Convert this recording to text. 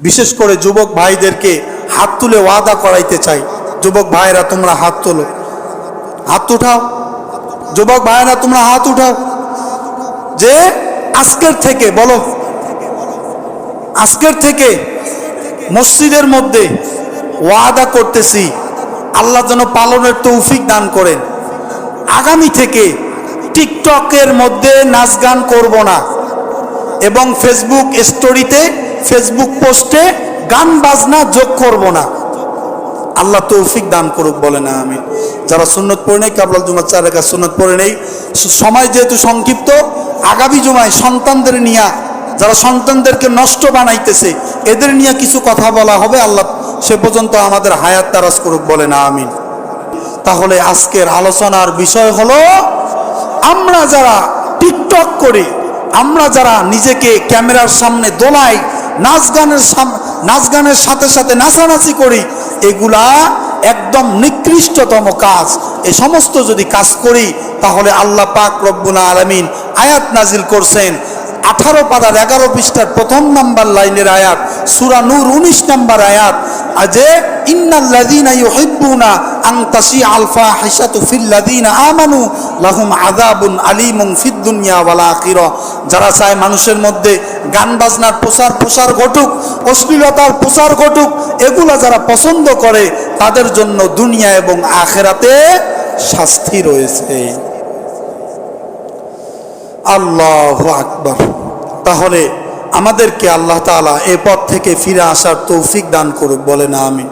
বিশেষ করে যুবক ভাইদেরকে হাত তুলে ওয়াদা করাইতে চাই। যুবক ভাইরা তোমরা হাত তোলো, হাত উঠাও। যুবক ভাইরা তোমরা হাত উঠাও যে আজকের থেকে, বলো, আজকের থেকে মসজিদের মধ্যে ওয়াদা করতেছি, আল্লাহ যেন পালনের তৌফিক দান করেন। আগামী থেকে টিকটকের মধ্যে নাচ গান করব না এবং ফেসবুক স্টোরিতে, ফেসবুক পোস্টে গান বাজনা যোগ করব না। আল্লাহ তৌফিক দান করুক, বলে না আমি। যারা সুন্নত পড়ে নেই, কাবলাল জুমার 4 রাকাত সুন্নত পড়ে নেই, সময় যেহেতু সংক্ষিপ্ত, আগামী জুমায় সন্তানদের নিয়ে, যারা সন্তানদেরকে নষ্ট বানাইতেছে, এদের নিয়ে কিছু কথা বলা হবে। আল্লাহ সে পর্যন্ত আমাদের হায়াত দারাজ করুক, বলে না আমিন। তাহলে আজকের আলোচনার বিষয় হলো, আমরা যারা টিকটক করি, আমরা যারা নিজেকে ক্যামেরার সামনে দোলাই, নাচ গানের সাথে সাথে নাচানাচি করি, এগুলা একদম নিকৃষ্টতম কাজ। এই সমস্ত যদি কাজ করি, তাহলে আল্লাহ পাক রব্বুল আলামিন আয়াত নাজিল করছেন 18 পারার 11 পৃষ্ঠার 1 নম্বর লাইনের আয়াত, সূরা নূর 19 নম্বর আয়াত, যে ইন্নাল্লাযীনা ইউহিব্বুনা আন তাশিআল ফাহিশাতু ফিল্লাযীনা আমানু লাহুম আযাবুন আলীমুন ফিদ দুনিয়া ওয়াল আখিরাহ। যারা চায় মানুষের মধ্যে গান বাজনার প্রসার ঘটুক, অশ্লীলতার প্রসার ঘটুক, এগুলা যারা পছন্দ করে, তাদের জন্য দুনিয়া এবং আখিরাতে শাস্তি রয়েছে। আল্লাহু আকবার। তাহলে আমাদেরকে আল্লাহ তাআলা এই পথ থেকে ফিরে আসার তৌফিক দান করুক, বলে না আমিন।